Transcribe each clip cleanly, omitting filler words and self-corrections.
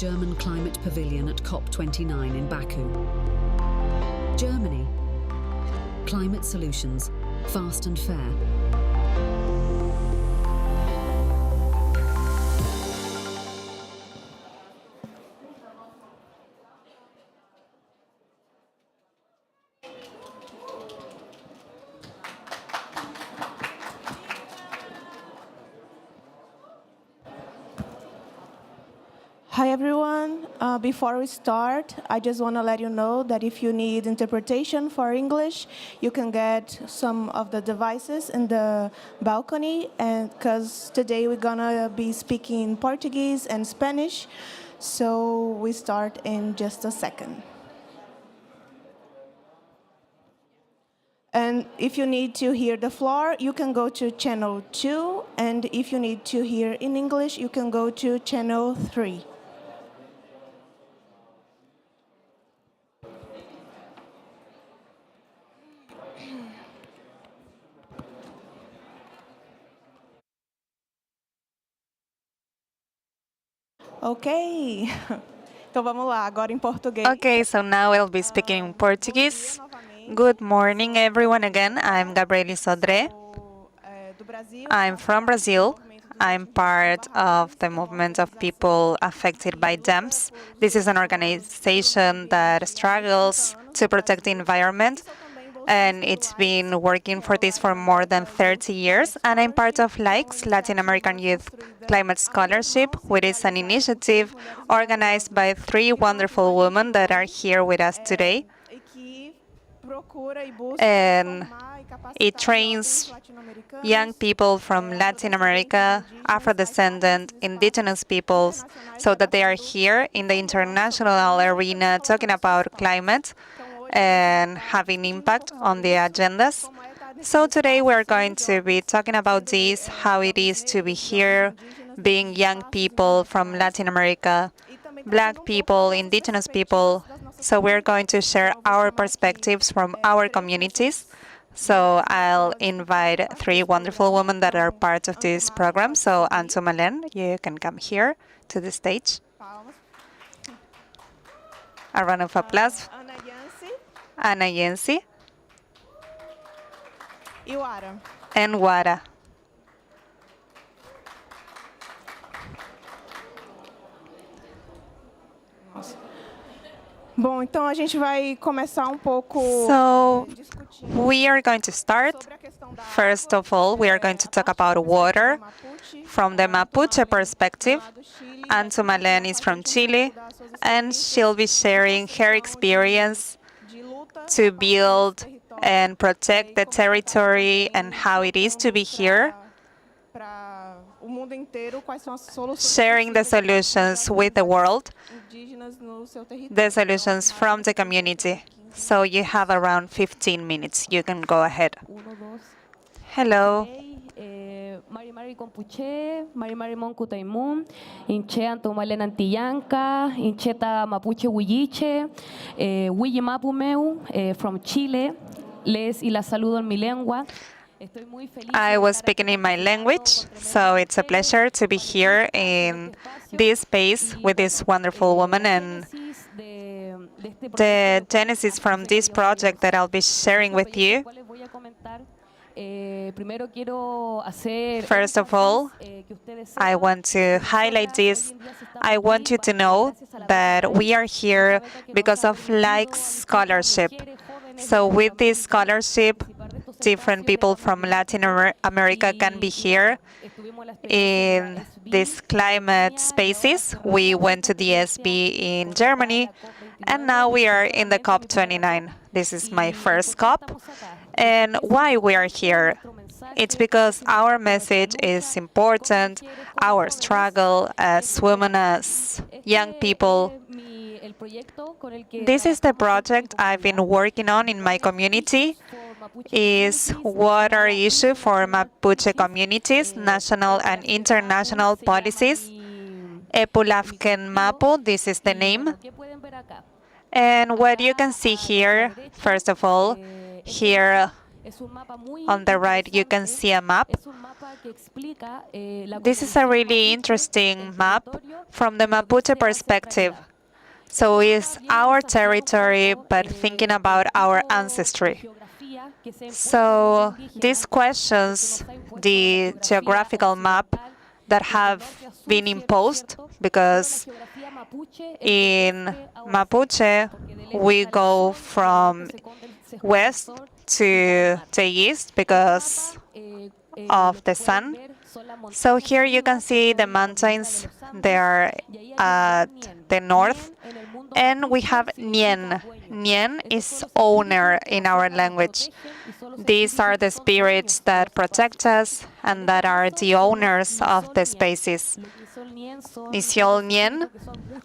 German climate pavilion at COP29 in Baku. Germany. Climate solutions, fast and fair. Hi everyone, before we start, I just want to let you know that if you need interpretation for English, you can get some of the devices in the balcony, and because today we're gonna be speaking Portuguese and Spanish, so we start in just a second. And if you need to hear the floor, you can go to channel 2, and if you need to hear in English, you can go to channel 3. Ok, então vamos lá, agora em português. Okay, so now I'll be speaking in Portuguese. Good morning, everyone. Again, I'm Gabrielle Sodré. I'm from Brazil. I'm part of the movement of people affected by dams. This is an organization that struggles to protect the environment, and it's been working for this for more than 30 years. And I'm part of LICE's Latin American Youth Climate Scholarship, which is an initiative organized by 3 wonderful women that are here with us today. And it trains young people from Latin America, afrodescendent, indigenous peoples, so that they are here in the international arena talking about climate and having impact on the agendas. So today we're going to be talking about this, how it is to be here, being young people from Latin America, Black people, indigenous people. So we're going to share our perspectives from our communities. So I'll invite 3 wonderful women that are part of this program. So Antumalen, you can come here to the stage. A round of applause. Ana Yency and Wara. Bom, então a gente vai começar pouco. So we are going to start. First of all, we are going to talk about water from the Mapuche perspective. Antumalen is from Chile, and she'll be sharing her experience to build and protect the territory and how it is to be here, sharing the solutions with the world, the solutions from the community. So you have around 15 minutes. You can go ahead. Hello. Mari Compuche, Mari Moncutaimun, Inche Antumalen Antillanca, Incheta Mapuche Huilliche, Huille Mapumeu, from Chile. Les y la saludo en mi lengua. I was speaking in my language, so it's a pleasure to be here in this space with this wonderful woman, and the genesis from this project that I'll be sharing with you. First of all, I want to highlight this. I want you to know that we are here because of LICE's scholarship. So with this scholarship, different people from Latin America can be here in these climate spaces. We went to the SB in Germany, and now we are in the COP29. This is my first COP. And why we are here? It's because our message is important, our struggle as women, as young people. This is the project I've been working on in my community. Is water issue for Mapuche communities, national and international policies. Epulafken Mapu, this is the name. And what you can see here, first of all, here On the right, you can see a map. This is a really interesting map from the Mapuche perspective. So it's our territory, but thinking about our ancestry. So this questions the geographical map that have been imposed, because in Mapuche, we go from west to the east because of the sun. So here you can see the mountains, they are at the north, and we have Nien. Nien is owner in our language. These are the spirits that protect us and that are the owners of the spaces. Isiol Nien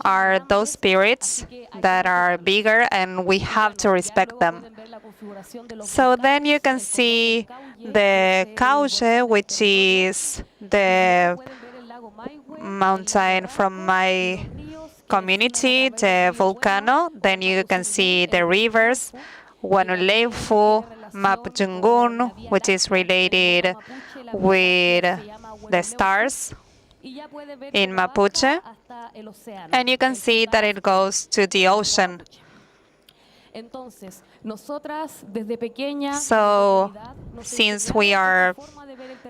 are those spirits that are bigger and we have to respect them. So then you can see the Cauche, which is the mountain from my community, the volcano. Then you can see the rivers, Wanuleifu, Mapujungun, which is related with the stars in Mapuche. And you can see that it goes to the ocean. So, since we are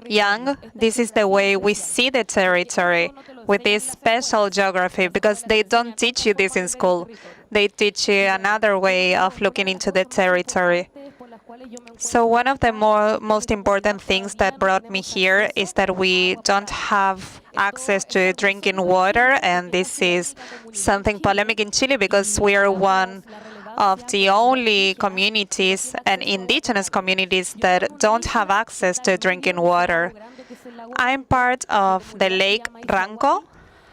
young, this is the way we see the territory, with this special geography, because they don't teach you this in school. They teach you another way of looking into the territory. So one of the most important things that brought me here is that we don't have access to drinking water, and this is something polemic in Chile because we are one of the only communities and indigenous communities that don't have access to drinking water. I'm part of the Lake Ranco.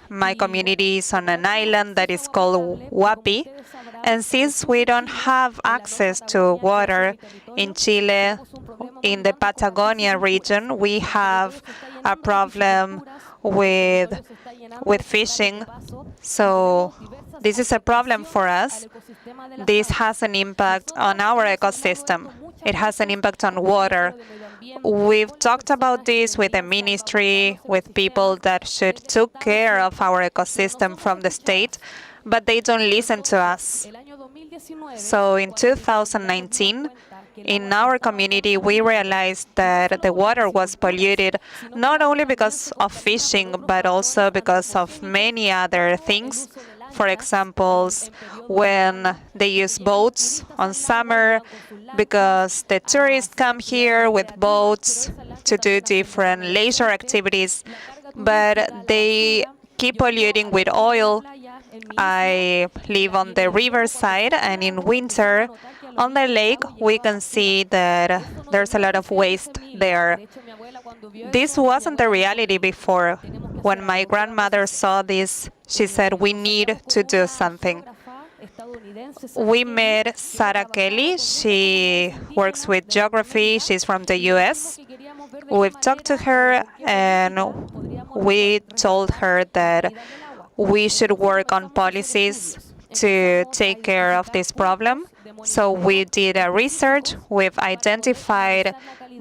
My community is on an island that is called Huapi. And since we don't have access to water in Chile, in the Patagonia region, we have a problem with fishing. So this is a problem for us. This has an impact on our ecosystem. It has an impact on water. We've talked about this with the ministry, with people that should take care of our ecosystem from the state, but they don't listen to us. So in 2019, in our community, we realized that the water was polluted, not only because of fishing, but also because of many other things. For example, when they use boats on summer, because the tourists come here with boats to do different leisure activities, but they keep polluting with oil. I live on the riverside, and in winter, on the lake, we can see that there's a lot of waste there. This wasn't the reality before. When my grandmother saw this, she said, we need to do something. We met Sarah Kelly. She works with geography. She's from the US. We've talked to her, and we told her that we should work on policies to take care of this problem. So we did a research. We've identified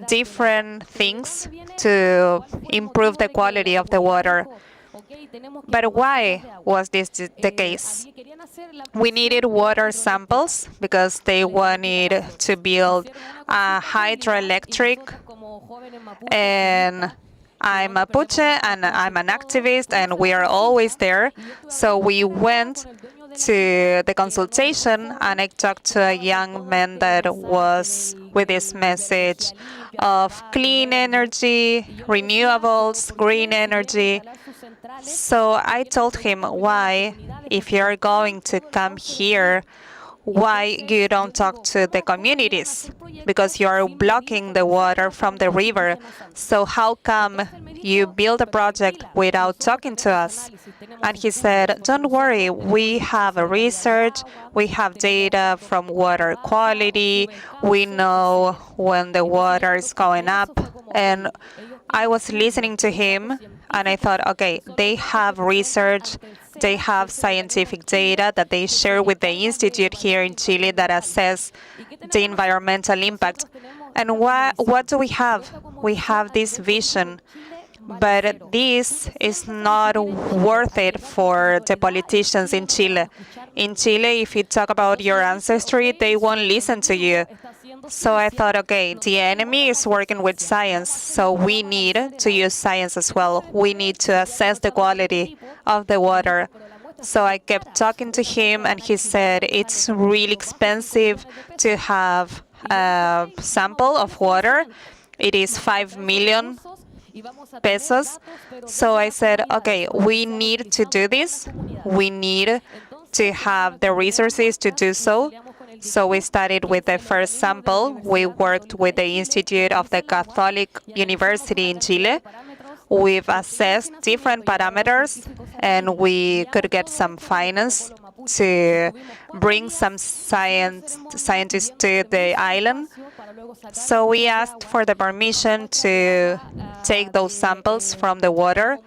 different things to improve the quality of the water. But why was this the case? We needed water samples because they wanted to build a hydroelectric, and I'm Mapuche and I'm an activist and we are always there. So we went to the consultation and I talked to a young man that was with this message of clean energy, renewables, green energy. So I told him, why, if you're going to come here, why you don't talk to the communities? Because you are blocking the water from the river. So how come you build a project without talking to us? And he said, don't worry, we have a research, we have data from water quality, we know when the water is going up. And I was listening to him and I thought, okay, they have research, they have scientific data that they share with the institute here in Chile that assess the environmental impact. And what do we have? We have this vision, but this is not worth it for the politicians in Chile. In Chile, if you talk about your ancestry, they won't listen to you. So I thought, okay, the enemy is working with science, so we need to use science as well. We need to assess the quality of the water. So I kept talking to him, and he said it's really expensive to have a sample of water. It is 5 million pesos. So I said, okay, we need to do this. We need to have the resources to do so. So we started with the first sample. We worked with the Institute of the Catholic University in Chile. We've assessed different parameters, and we could get some finance to bring some scientists to the island. So we asked for the permission to take those samples from the water.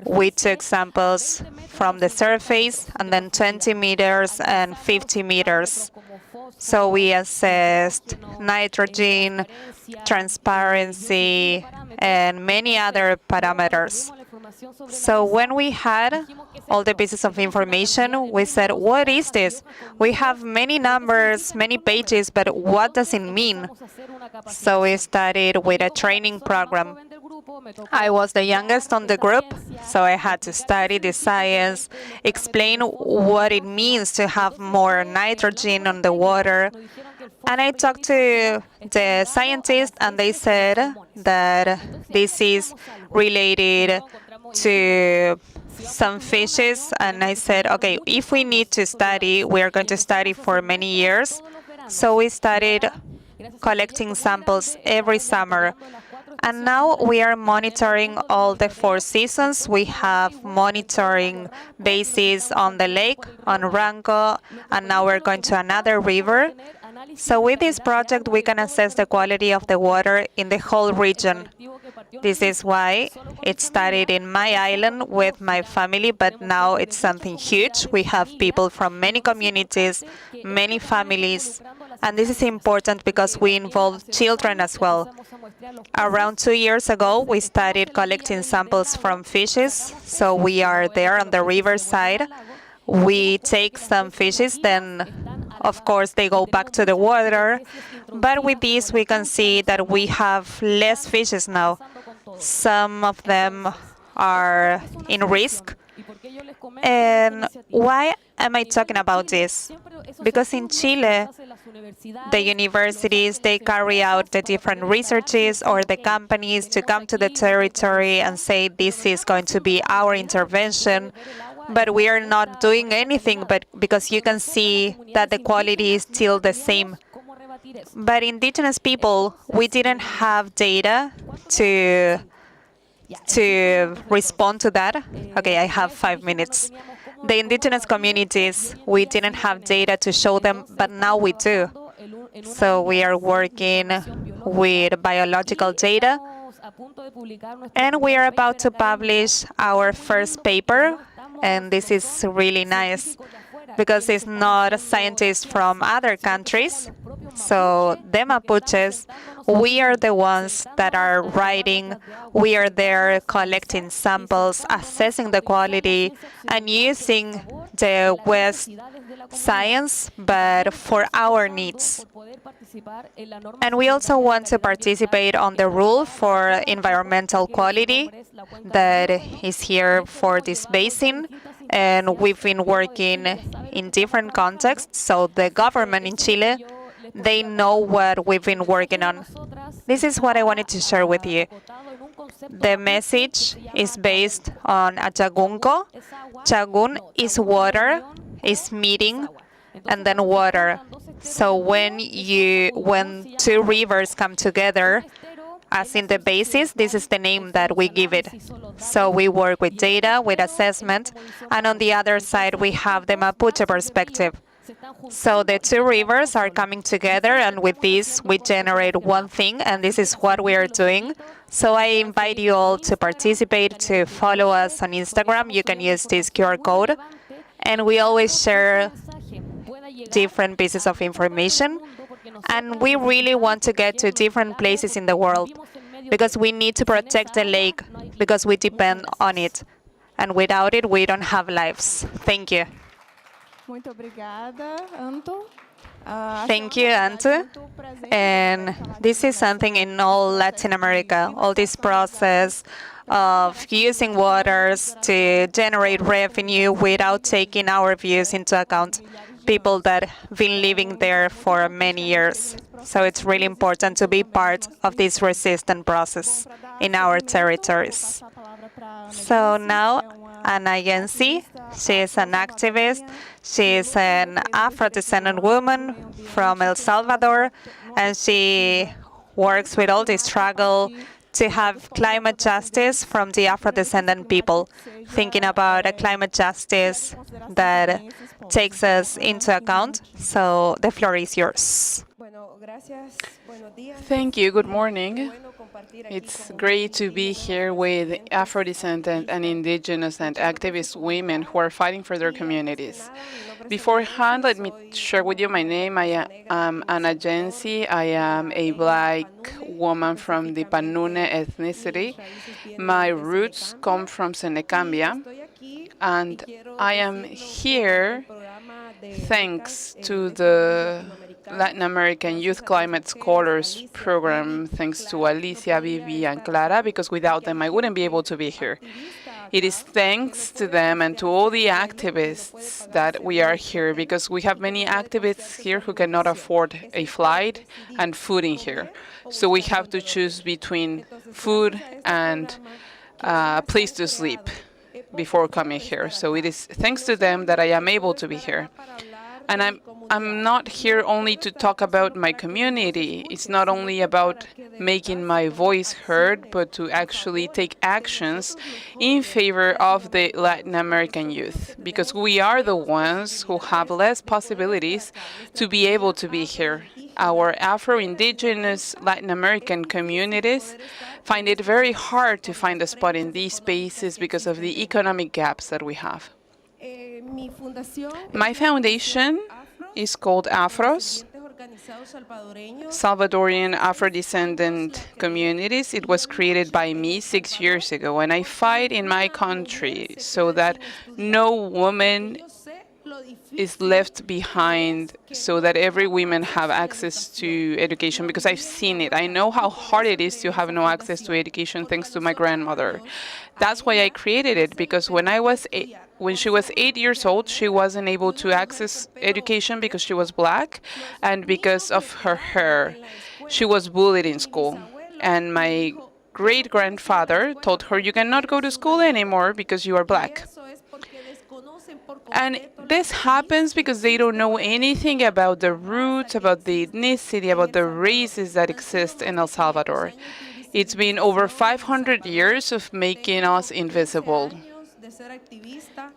We took samples from the surface, and then 20 meters and 50 meters. So we assessed nitrogen, transparency, and many other parameters. So when we had all the pieces of information, we said, what is this? We have many numbers, many pages, but what does it mean? So we started with a training program. I was the youngest on the group, so I had to study the science, explain what it means to have more nitrogen on the water. And I talked to the scientists, and they said that this is related to some fishes. And I said, okay, if we need to study, we are going to study for many years. So we started collecting samples every summer. And now we are monitoring all the 4 seasons. We have monitoring bases on the lake, on Ranco, and now we're going to another river. So with this project, we can assess the quality of the water in the whole region. This is why it started in my island with my family, but now it's something huge. We have people from many communities, many families, and this is important because we involve children as well. Around 2 years ago, we started collecting samples from fishes, so we are there on the riverside. We take some fishes, then of course they go back to the water. But with this, we can see that we have less fishes now. Some of them are in risk. And why am I talking about this? Because in Chile, the universities, they carry out the different researches, or the companies to come to the territory and say this is going to be our intervention. But we are not doing anything, but because you can see that the quality is still the same. But indigenous people, we didn't have data to respond to that. Okay, I have 5 minutes. The indigenous communities, we didn't have data to show them, but now we do. So we are working with biological data, and we are about to publish our first paper. And this is really nice because it's not scientists from other countries. So the Mapuches, we are the ones that are writing. We are there collecting samples, assessing the quality, and using the West science, but for our needs. And we also want to participate on the rule for environmental quality that is here for this basin. And we've been working in different contexts, so the government in Chile, they know what we've been working on. This is what I wanted to share with you. The message is based on a chagunco. Chagun is water, is meeting, and then water. So when 2 rivers come together, as in the basis, this is the name that we give it. So we work with data, with assessment, and on the other side, we have the Mapuche perspective. So the 2 rivers are coming together, and with this, we generate one thing, and this is what we are doing. So I invite you all to participate, to follow us on Instagram. You can use this QR code, and we always share different pieces of information. And we really want to get to different places in the world because we need to protect the lake because we depend on it. And without it, we don't have lives. Thank you. Muito obrigada, Anto. Thank you, Anto. And this is something in all Latin America, all this process of using waters to generate revenue without taking our views into account, people that have been living there for many years. So it's really important to be part of this resistance process in our territories. So now, Yency, she is an activist. She is an afrodescendant woman from El Salvador, and she works with all this struggle to have climate justice from the afrodescendant people, thinking about a climate justice that takes us into account. So the floor is yours. Thank you. Good morning. It's great to be here with Afrodescendant and Indigenous and activist women who are fighting for their communities. Beforehand, let me share with you my name. I am Ana Yency. I am a Black woman from the Panune ethnicity. My roots come from Senecambia, and I am here thanks to the Latin American Youth Climate Scholars Program, thanks to Alicia, Vivi, and Clara, because without them I wouldn't be able to be here. It is thanks to them and to all the activists that we are here, because we have many activists here who cannot afford a flight and food in here. So we have to choose between food and a place to sleep before coming here. So it is thanks to them that I am able to be here. And I'm not here only to talk about my community. It's not only about making my voice heard, but to actually take actions in favor of the Latin American youth, because we are the ones who have less possibilities to be able to be here. Our Afro-Indigenous Latin American communities find it very hard to find a spot in these spaces because of the economic gaps that we have. My foundation is called AFROS, Salvadorian Afro-Descendant Communities. It was created by me 6 years ago, and I fight in my country so that no woman is left behind, so that every woman have access to education, because I've seen it. I know how hard it is to have no access to education thanks to my grandmother. That's why I created it, because when she was 8 years old, she wasn't able to access education because she was Black and because of her hair. She was bullied in school. And my great-grandfather told her, "You cannot go to school anymore because you are Black." And this happens because they don't know anything about the roots, about the ethnicity, about the races that exist in El Salvador. It's been over 500 years of making us invisible.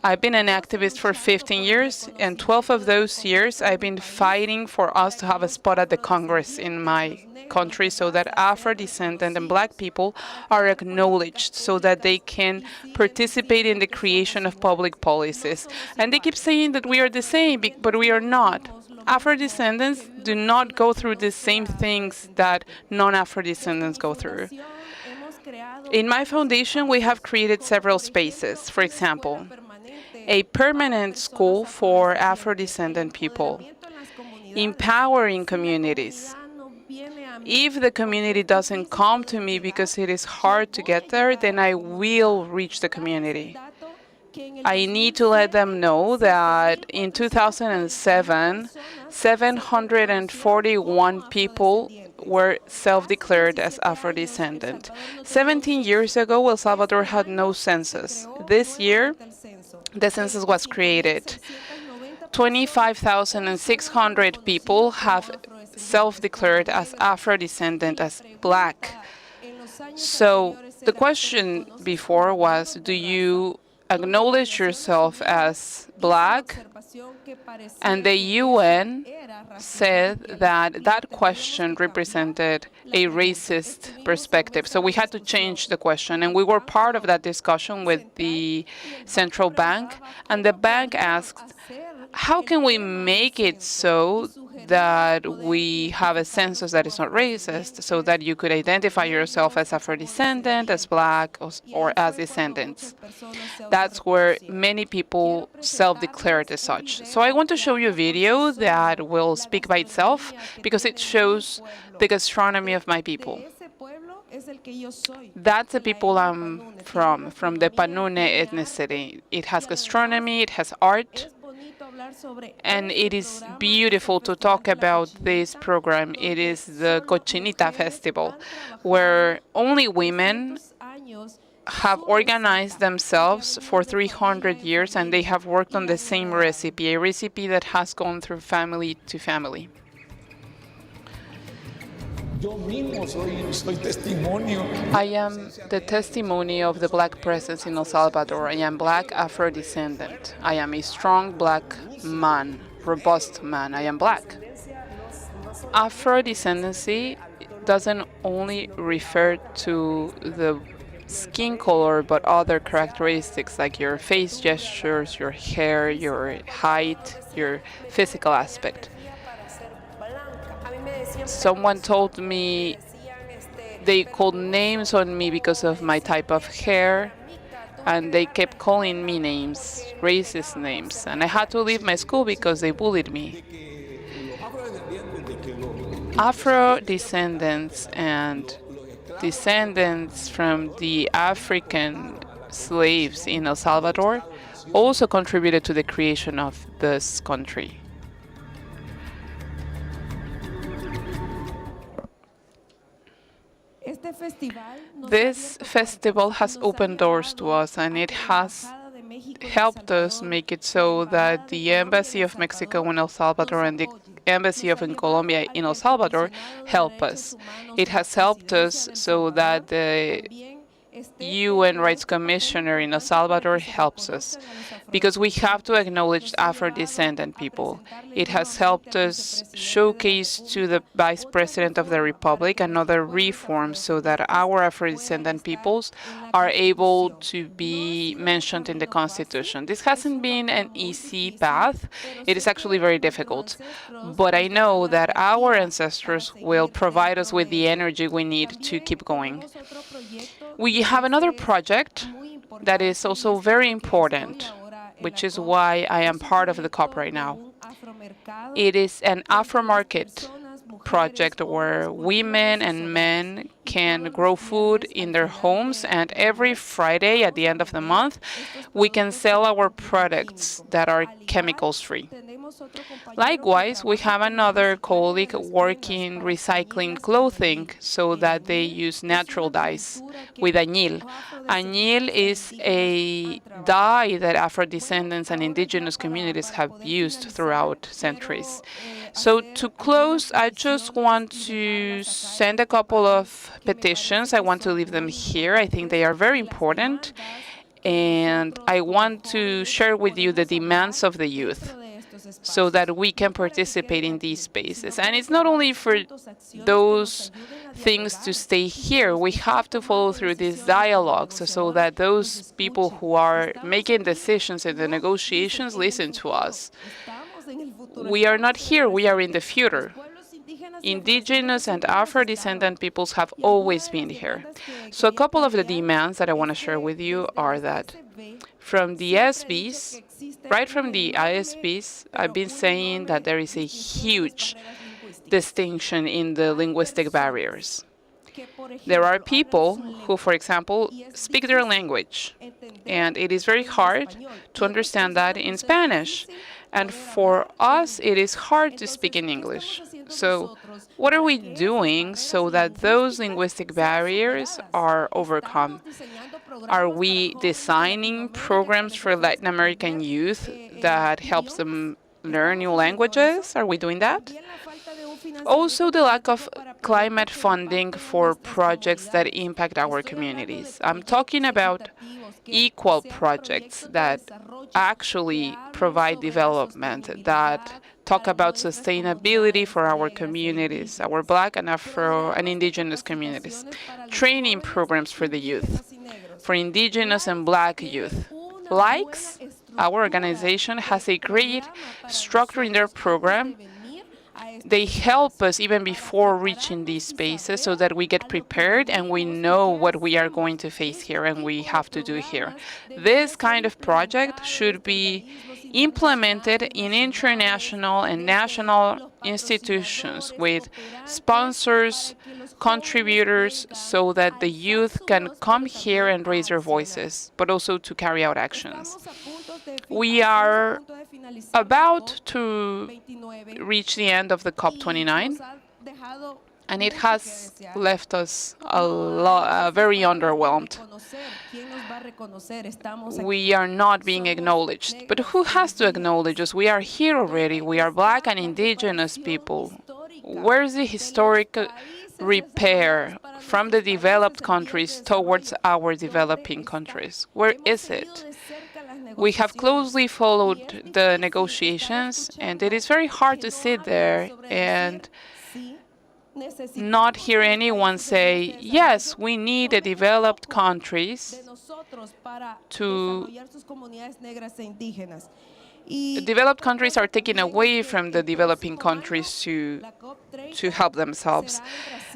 I've been an activist for 15 years, and 12 of those years I've been fighting for us to have a spot at the Congress in my country so that Afro-descendant and Black people are acknowledged so that they can participate in the creation of public policies. And they keep saying that we are the same, but we are not. Afro-descendants do not go through the same things that non-Afro-descendants go through. In my foundation, we have created several spaces. For example, a permanent school for Afro-descendant people, empowering communities. If the community doesn't come to me because it is hard to get there, then I will reach the community. I need to let them know that in 2007, 741 people were self-declared as Afro-descendant. 17 years ago, El Salvador had no census. This year, the census was created. 25,600 people have self-declared as Afro-descendant, as Black. So the question before was, do you acknowledge yourself as Black? And the UN said that that question represented a racist perspective. So we had to change the question. And we were part of that discussion with the central bank. And the bank asked, how can we make it so that we have a census that is not racist, so that you could identify yourself as afrodescendant, as Black, or as descendants. That's where many people self-declared as such. So I want to show you a video that will speak by itself, because it shows the gastronomy of my people. That's the people I'm from the Panune ethnicity. It has gastronomy, it has art, and it is beautiful to talk about this program. It is the Cochinita Festival, where only women have organized themselves for 300 years, and they have worked on the same recipe, a recipe that has gone through family to family. I am the testimony of the Black presence in El Salvador. I am Black Afro-descendant. I am a strong Black man, robust man. I am Black. Afro-descendancy doesn't only refer to the skin color, but other characteristics like your face gestures, your hair, your height, your physical aspect. Someone told me they called names on me because of my type of hair, and they kept calling me names, racist names, and I had to leave my school because they bullied me. Afro-descendants and descendants from the African slaves in El Salvador also contributed to the creation of this country. This festival has opened doors to us, and it has helped us make it so that the Embassy of Mexico in El Salvador and the Embassy of Colombia in El Salvador help us. It has helped us so that the UN Rights Commissioner in El Salvador helps us, because we have to acknowledge Afro-descendant people. It has helped us showcase to the Vice President of the Republic another reforms so that our Afro-descendant peoples are able to be mentioned in the Constitution. This hasn't been an easy path. It is actually very difficult. But I know that our ancestors will provide us with the energy we need to keep going. We have another project that is also very important, which is why I am part of the COP right now. It is an Afro market project where women and men can grow food in their homes, and every Friday at the end of the month, we can sell our products that are chemicals-free. Likewise, we have another colleague working recycling clothing so that they use natural dyes with añil. Añil is a dye that Afro-descendants and indigenous communities have used throughout centuries. So to close, I just want to send a couple of petitions. I want to leave them here. I think they are very important. And I want to share with you the demands of the youth so that we can participate in these spaces. And it's not only for those things to stay here. We have to follow through these dialogues so that those people who are making decisions in the negotiations listen to us. We are not here, we are in the future. Indigenous and Afro-descendant peoples have always been here. So a couple of the demands that I want to share with you are that from the SBs, right from the ISBs, I've been saying that there is a huge distinction in the linguistic barriers. There are people who, for example, speak their language, and it is very hard to understand that in Spanish. And for us, it is hard to speak in English. So what are we doing so that those linguistic barriers are overcome? Are we designing programs for Latin American youth that helps them learn new languages? Are we doing that? Also, the lack of climate funding for projects that impact our communities. I'm talking about equal projects that actually provide development, that talk about sustainability for our communities, our Black and Afro and Indigenous communities. Training programs for the youth, for Indigenous and Black youth. Likes, our organization has a great structure in their program They help us even before reaching these spaces so that we get prepared and we know what we are going to face here and we have to do here. This kind of project should be implemented in international and national institutions with sponsors, contributors, so that the youth can come here and raise their voices, but also to carry out actions. We are about to reach the end of the COP29, and it has left us very underwhelmed. We are not being acknowledged. But who has to acknowledge us? We are here already. We are Black and Indigenous people. Where's the historical repair from the developed countries towards our developing countries? Where is it? We have closely followed the negotiations, and it is very hard to sit there and not hear anyone say, yes, we need the developed countries to... Developed countries are taking away from the developing countries to help themselves.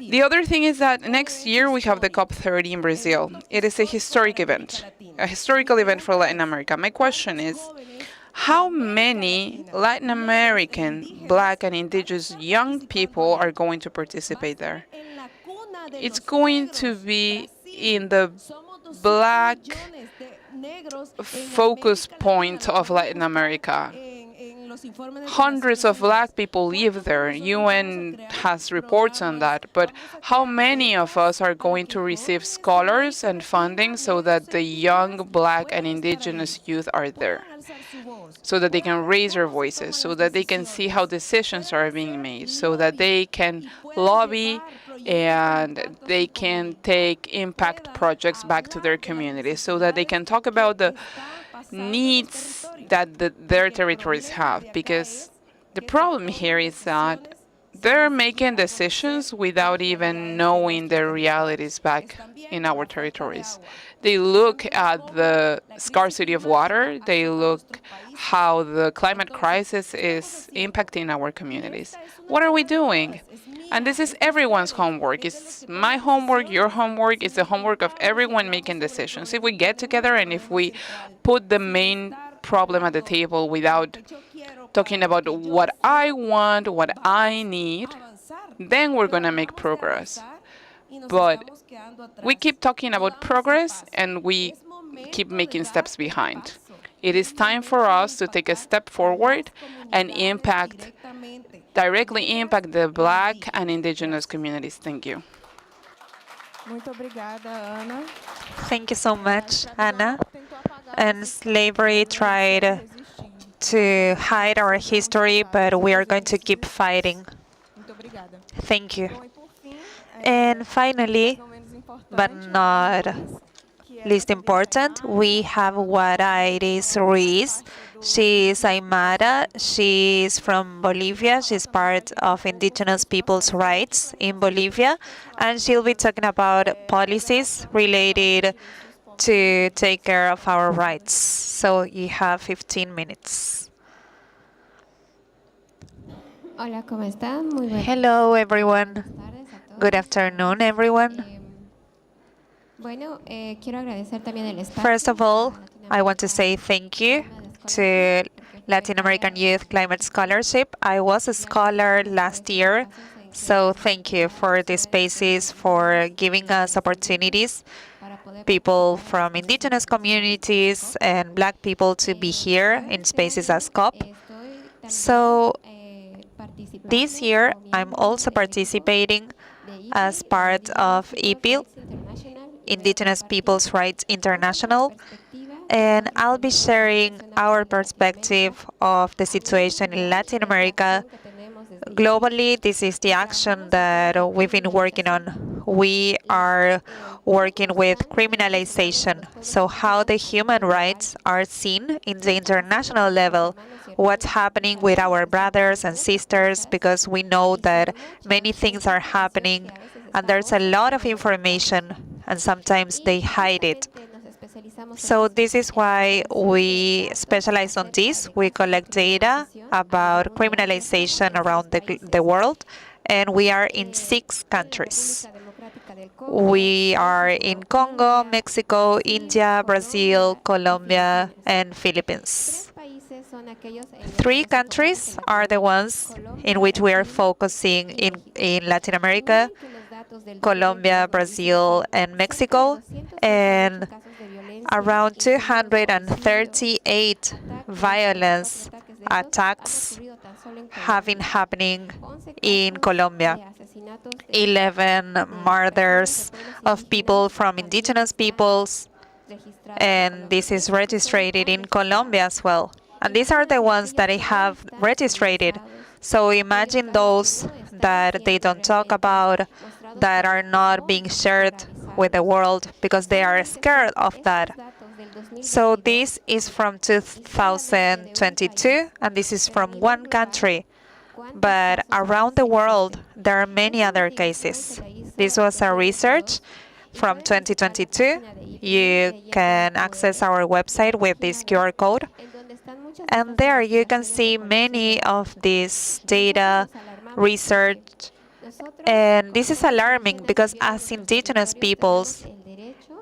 The other thing is that next year we have the COP30 in Brazil. It is a historical event for Latin America. My question is, how many Latin American, Black and Indigenous young people are going to participate there? It's going to be in the Black focus point of Latin America. Hundreds of Black people live there. UN has reports on that. But how many of us are going to receive scholars and funding so that the young Black and Indigenous youth are there? So that they can raise their voices, so that they can see how decisions are being made, so that they can lobby and they can take impact projects back to their communities, so that they can talk about the needs that their territories have. Because the problem here is that they're making decisions without even knowing the realities back in our territories. They look at the scarcity of water, they look how the climate crisis is impacting our communities. What are we doing? And this is everyone's homework. It's my homework, your homework, it's the homework of everyone making decisions. If we get together and if we put the main problem at the table without talking about what I want, what I need, then we're going to make progress. But we keep talking about progress and we keep making steps behind. It is time for us to take a step forward and directly impact the Black and Indigenous communities. Thank you. Thank you so much, Ana. And slavery tried to hide our history, but we are going to keep fighting. Thank you. And finally, but not least important, we have Wara Ruiz. She is Aymara. She is from Bolivia. She's part of Indigenous Peoples' rights in Bolivia. And she'll be talking about policies related to take care of our rights. So you have 15 minutes. Hola, ¿cómo están? Muy buenas. Hello, everyone. Good afternoon, everyone. Bueno, quiero agradecer también el espacio. First of all, I want to say thank you to Latin American Youth Climate Scholarship. I was a scholar last year, so thank you for the spaces, for giving us opportunities, people from indigenous communities and Black people to be here in spaces as COP. So this year, I'm also participating as part of IPIL, Indigenous Peoples' Rights International, and I'll be sharing our perspective of the situation in Latin America. Globally, this is the action that we've been working on. We are working with criminalization, so how the human rights are seen in the international level, what's happening with our brothers and sisters, because we know that many things are happening and there's a lot of information and sometimes they hide it. So this is why we specialize on this. We collect data about criminalization around the world, and we are in 6 countries. We are in Congo, Mexico, India, Brazil, Colombia, and Philippines. 3 countries are the ones in which we are focusing in Latin America: Colombia, Brazil, and Mexico, and around 238 violence attacks have been happening in Colombia. 11 murders of people from indigenous peoples, and this is registered in Colombia as well. And these are the ones that I have registered. So imagine those that they don't talk about, that are not being shared with the world because they are scared of that. So this is from 2022, and this is from one country. But around the world, there are many other cases. This was a research from 2022. You can access our website with this QR code. And there you can see many of these data, research. And this is alarming because as indigenous peoples,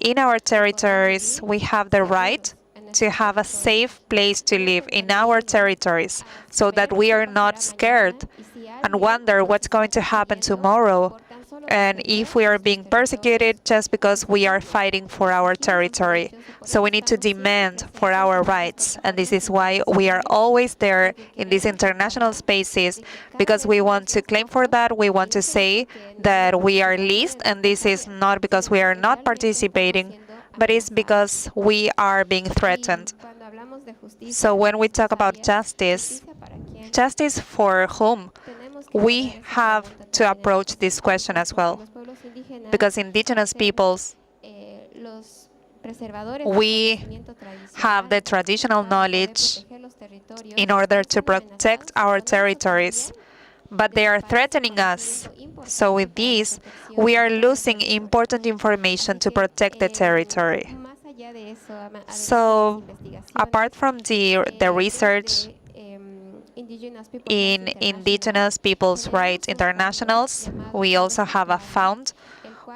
in our territories, we have the right to have a safe place to live in our territories so that we are not scared and wonder what's going to happen tomorrow, and if we are being persecuted just because we are fighting for our territory. So we need to demand for our rights, and this is why we are always there in these international spaces, because we want to claim for that. We want to say that we are least, and this is not because we are not participating, but it's because we are being threatened. So when we talk about justice, justice for whom? We have to approach this question as well, because indigenous peoples, we have the traditional knowledge in order to protect our territories, but they are threatening us. So with this, we are losing important information to protect the territory. So apart from the research in Indigenous Peoples' Rights Internationals, we also have a fund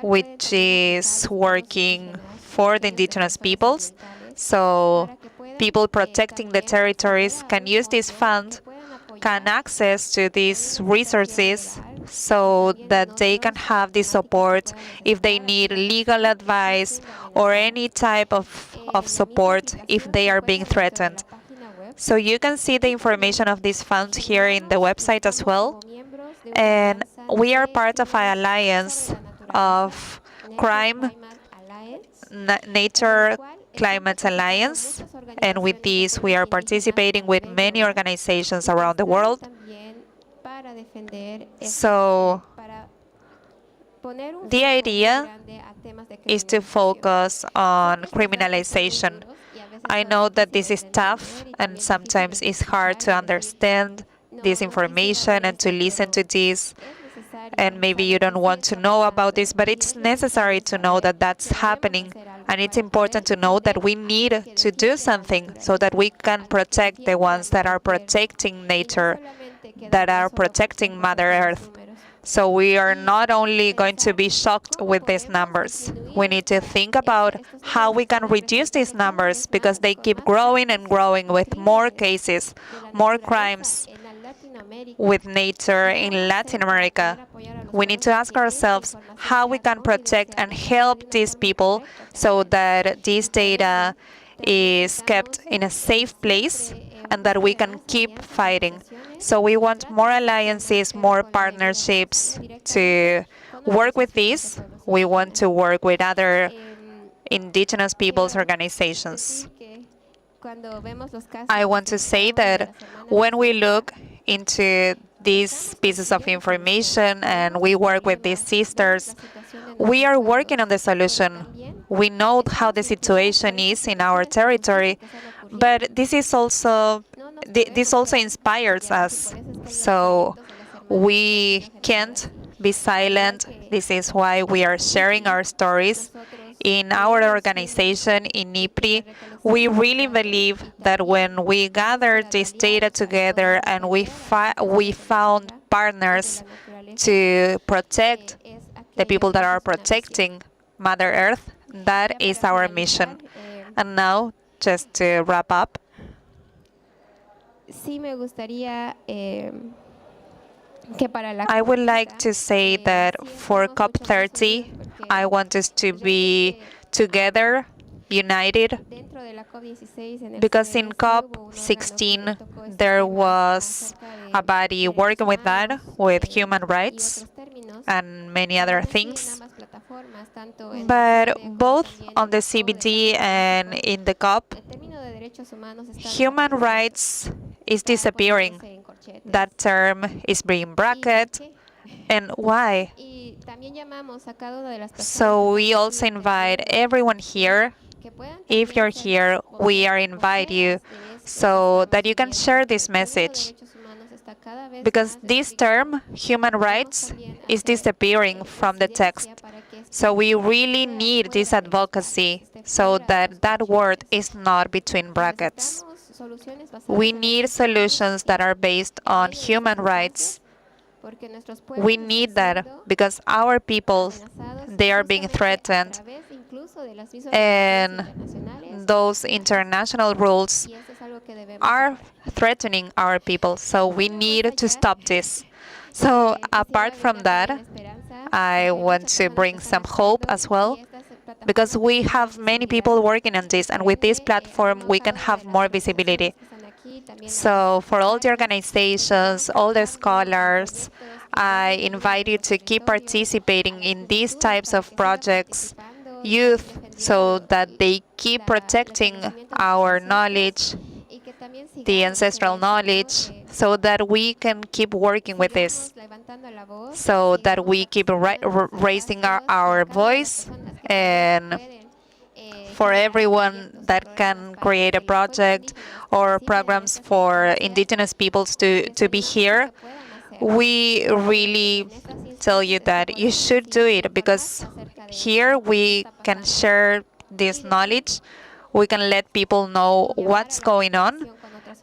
which is working for the indigenous peoples. So people protecting the territories can use this fund, can access to these resources so that they can have the support if they need legal advice or any type of support if they are being threatened. So you can see the information of this fund here in the website as well. And we are part of an alliance of Crime, Nature, Climate Alliance, and with this we are participating with many organizations around the world. So the idea is to focus on criminalization. I know that this is tough and sometimes it's hard to understand this information and to listen to this, and maybe you don't want to know about this, but it's necessary to know that that's happening, and it's important to know that we need to do something so that we can protect the ones that are protecting nature, that are protecting Mother Earth. So we are not only going to be shocked with these numbers. We need to think about how we can reduce these numbers, because they keep growing and growing with more cases, more crimes with nature in Latin America. We need to ask ourselves how we can protect and help these people so that this data is kept in a safe place and that we can keep fighting. So we want more alliances, more partnerships to work with this. We want to work with other indigenous peoples organizations. I want to say that when we look into these pieces of information and we work with these sisters, we are working on the solution. We know how the situation is in our territory, but this also inspires us. So we can't be silent. This is why we are sharing our stories In our organization, in IPRI, we really believe that when we gathered this data together and we found partners to protect the people that are protecting Mother Earth, that is our mission. And now, just to wrap up, I would like to say that for COP30, I want us to be together, united, because in COP16 there was a body working with that, with human rights and many other things. But both on the CBD and in the COP, human rights is disappearing. That term is being bracketed. And why? So we also invite everyone here. If you're here, we are inviting you so that you can share this message. Because this term, human rights, is disappearing from the text. So we really need this advocacy so that that word is not between brackets. We need solutions that are based on human rights. We need that because our people, they are being threatened, and those international rules are threatening our people. So we need to stop this. So apart from that, I want to bring some hope as well, because we have many people working on this, and with this platform we can have more visibility. So for all the organizations, all the scholars, I invite you to keep participating in these types of projects, youth, so that they keep protecting our knowledge, the ancestral knowledge, so that we can keep working with this, so that we keep raising our voice, and for everyone that can create a project or programs for Indigenous peoples to be here, we really tell you that you should do it, because here we can share this knowledge, we can let people know what's going on,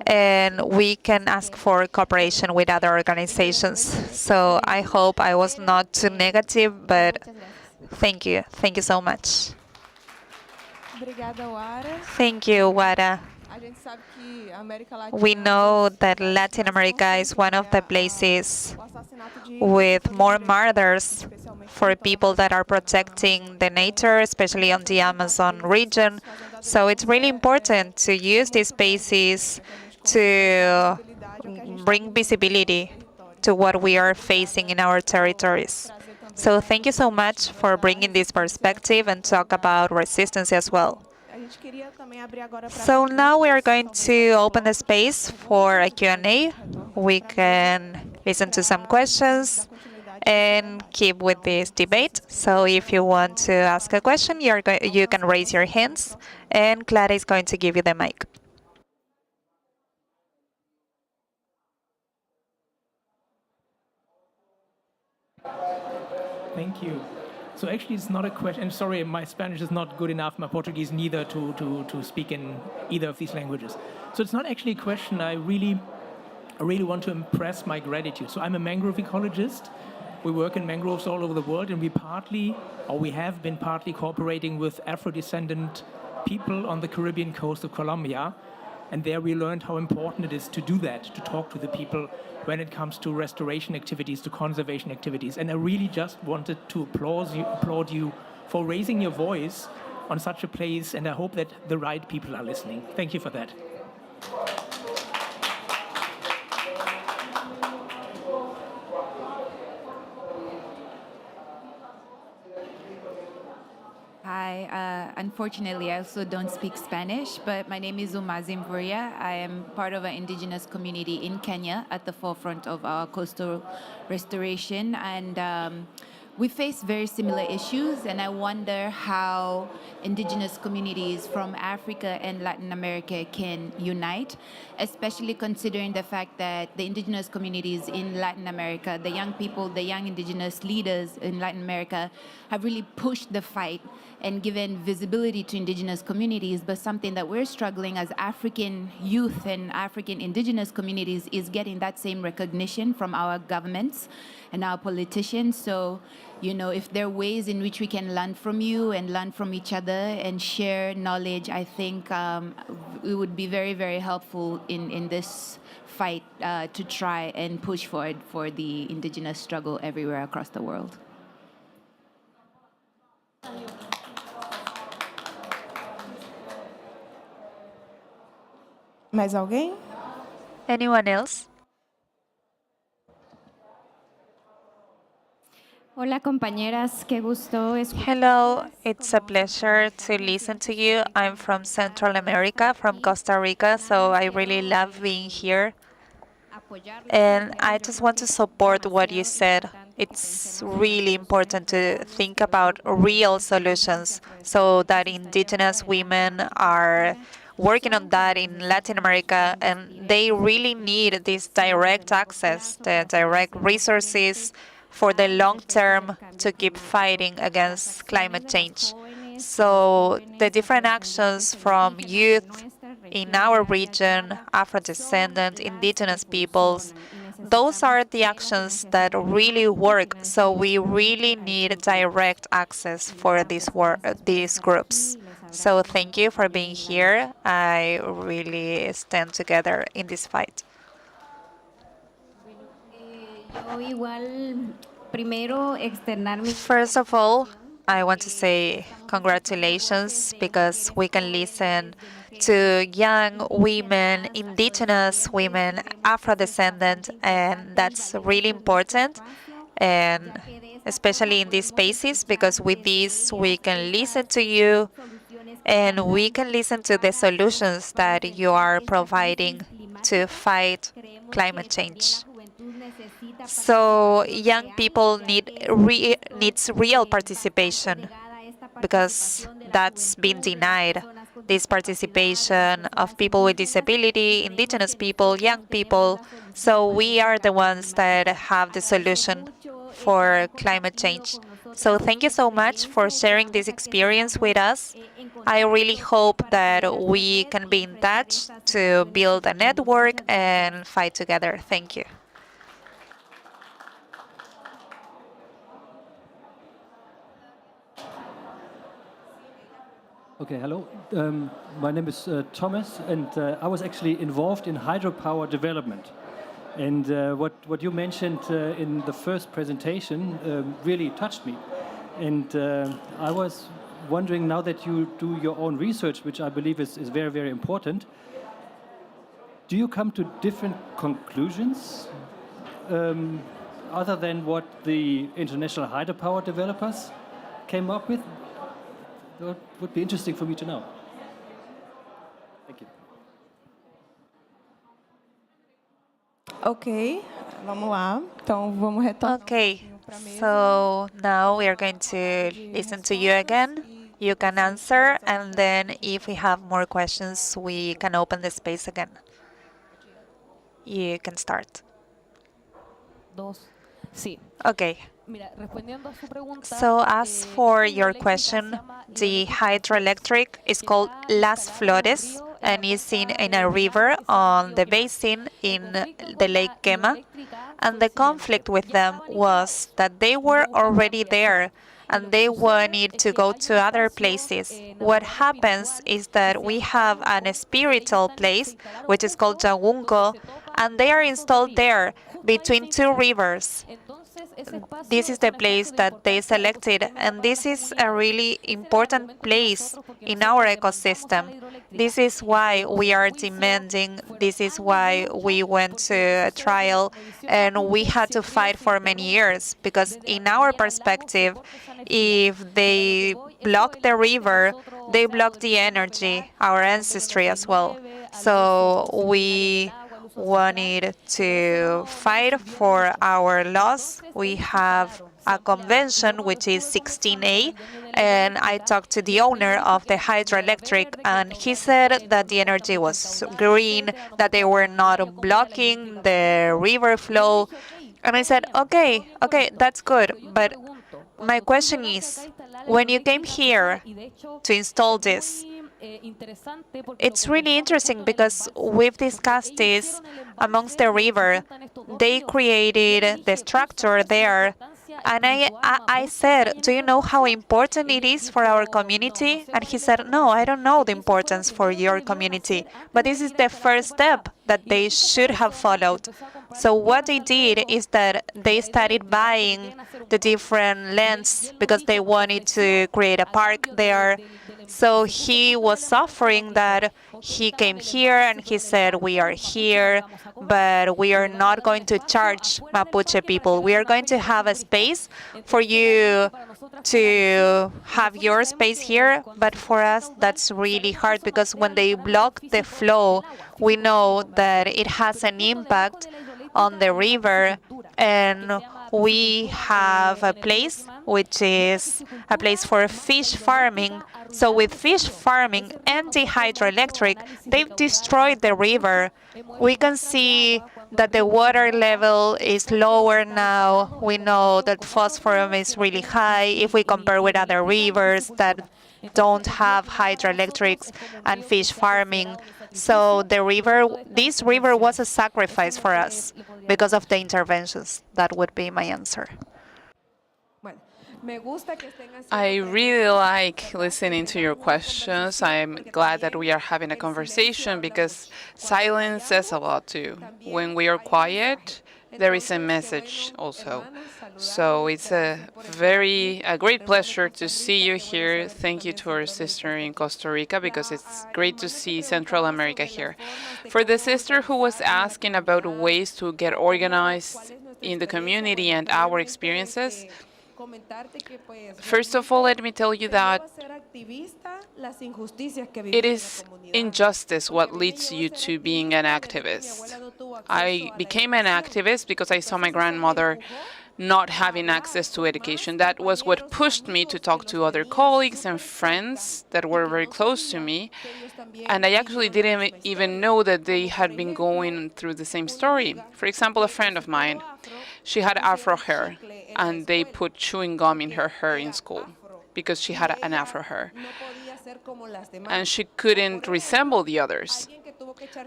and we can ask for cooperation with other organizations. So I hope I was not too negative, but thank you. Thank you so much. Thank you, Wara. We know that Latin America is one of the places with more murders for people that are protecting the nature, especially on the Amazon region. So it's really important to use these spaces to bring visibility to what we are facing in our territories. So thank you so much for bringing this perspective and talk about resistance as well. So now we are going to open the space for a Q&A. We can listen to some questions and keep with this debate. So if you want to ask a question, you can raise your hands, and Clara is going to give you the mic. Thank you. So actually, it's not a question. I'm sorry, my Spanish is not good enough, my Portuguese neither, to speak in either of these languages. So it's not actually a question. I really want to impress my gratitude. So I'm a mangrove ecologist. We work in mangroves all over the world, and we have been partly cooperating with afrodescendent people on the Caribbean coast of Colombia. And there we learned how important it is to do that, to talk to the people when it comes to restoration activities, to conservation activities. And I really just wanted to applaud you for raising your voice on such a place, and I hope that the right people are listening. Thank you for that. Hi, unfortunately, I also don't speak Spanish, but my name is Umazim Vuria. I am part of an indigenous community in Kenya at the forefront of our coastal restoration, and we face very similar issues, and I wonder how indigenous communities from Africa and Latin America can unite, especially considering the fact that the indigenous communities in Latin America, the young people, the young indigenous leaders in Latin America have really pushed the fight and given visibility to indigenous communities, but something that we're struggling as African youth and African indigenous communities is getting that same recognition from our governments and our politicians. So, you know, if there are ways in which we can learn from you and learn from each other and share knowledge, I think it would be very, very helpful in this fight to try and push forward for the indigenous struggle everywhere across the world. Mais alguém? Anyone else? Hola compañeras, qué gusto Hello, it's a pleasure to listen to you. I'm from Central America, from Costa Rica, so I really love being here. And I just want to support what you said. It's really important to think about real solutions so that indigenous women are working on that in Latin America, and they really need this direct access, the direct resources for the long term to keep fighting against climate change. So the different actions from youth in our region, afrodescendent, indigenous peoples, those are the actions that really work. So we really need direct access for these groups. So thank you for being here. I really stand together in this fight. First of all, I want to say congratulations because we can listen to young women, indigenous women, Afro-descendant, and that's really important. And especially in these spaces, because with this we can listen to you and we can listen to the solutions that you are providing to fight climate change. So young people needs real participation because that's been denied. This participation of people with disability, indigenous people, young people. So we are the ones that have the solution for climate change. So thank you so much for sharing this experience with us. I really hope that we can be in touch to build a network and fight together. Thank you. Okay, hello. My name is Thomas, and I was actually involved in hydropower development. And what you mentioned in the first presentation really touched me. And I was wondering, now that you do your own research, which I believe is very, very important, do you come to different conclusions other than what the international hydropower developers came up with? That would be interesting for me to know. Thank you. Ok, vamos lá. Então vamos retomar. Okay, so now we are going to listen to you again. You can answer, and then if we have more questions, we can open the space again. You can start. Okay. So as for your question, the hydroelectric is called Las Flores and is in a river on the basin in the Lake Quema. And the conflict with them was that they were already there and they wanted to go to other places. What happens is that we have a spiritual place, which is called Jagunco, and they are installed there between two rivers. This is the place that they selected, and this is a really important place in our ecosystem. This is why we are demanding, this is why we went to a trial, and we had to fight for many years, because in our perspective, if they block the river, they block the energy, our ancestry as well. So we wanted to fight for our laws. We have a convention, which is 16A, and I talked to the owner of the hydroelectric, and he said that the energy was green, that they were not blocking the river flow. And I said, okay, that's good. But my question is, when you came here to install this, it's really interesting because we've discussed this amongst the river. They created the structure there. And I said, do you know how important it is for our community? And he said, no, I don't know the importance for your community. But this is the first step that they should have followed. So what they did is that they started buying the different lands because they wanted to create a park there. So he was suffering that he came here and he said, we are here, but we are not going to charge Mapuche people. We are going to have a space for you to have your space here, but for us that's really hard because when they block the flow, we know that it has an impact on the river, and we have a place which is a place for fish farming. So with fish farming and the hydroelectric, they've destroyed the river. We can see that the water level is lower now. We know that phosphorus is really high if we compare with other rivers that don't have hydroelectrics and fish farming. So this river was a sacrifice for us because of the interventions. That would be my answer. I really like listening to your questions. I'm glad that we are having a conversation because silence says a lot too. When we are quiet, there is a message also. So it's a great pleasure to see you here. Thank you to our sister in Costa Rica because it's great to see Central America here. For the sister who was asking about ways to get organized in the community and our experiences, first of all, let me tell you that it is injustice what leads you to being an activist. I became an activist because I saw my grandmother not having access to education. That was what pushed me to talk to other colleagues and friends that were very close to me. And I actually didn't even know that they had been going through the same story. For example, a friend of mine, she had afro hair, and they put chewing gum in her hair in school because she had an afro hair. And she couldn't resemble the others.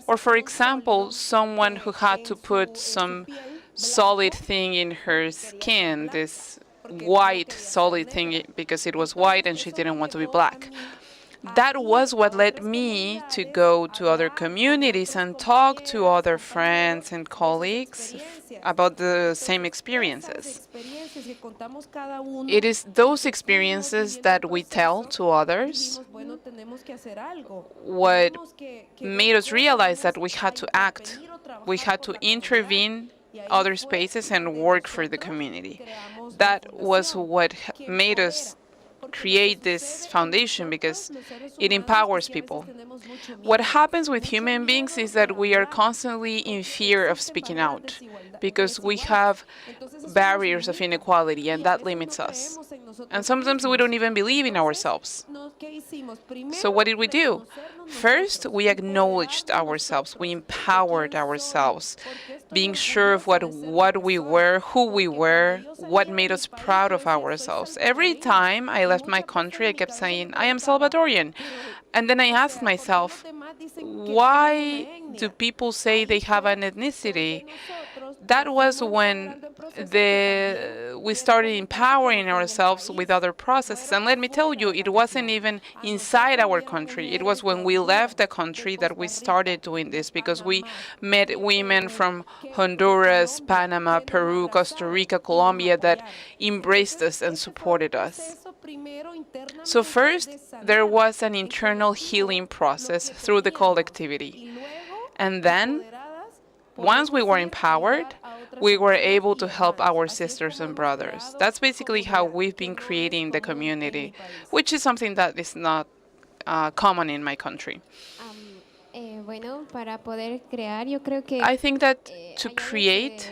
Or for example, someone who had to put some solid thing in her skin, this white solid thing because it was white and she didn't want to be black. That was what led me to go to other communities and talk to other friends and colleagues about the same experiences. It is those experiences that we tell to others what made us realize that we had to act. We had to intervene other spaces and work for the community. That was what made us create this foundation because it empowers people. What happens with human beings is that we are constantly in fear of speaking out because we have barriers of inequality and that limits us. And sometimes we don't even believe in ourselves. So what did we do? First, we acknowledged ourselves. We empowered ourselves, being sure of what we were, who we were, what made us proud of ourselves. Every time I left my country, I kept saying, I am Salvadorian. And then I asked myself, why do people say they have an ethnicity? That was when we started empowering ourselves with other processes. And let me tell you, it wasn't even inside our country. It was when we left the country that we started doing this, because we met women from Honduras, Panama, Peru, Costa Rica, Colombia that embraced us and supported us. So first, there was an internal healing process through the collectivity. And then, once we were empowered, we were able to help our sisters and brothers. That's basically how we've been creating the community, which is something that is not common in my country. I think that to create,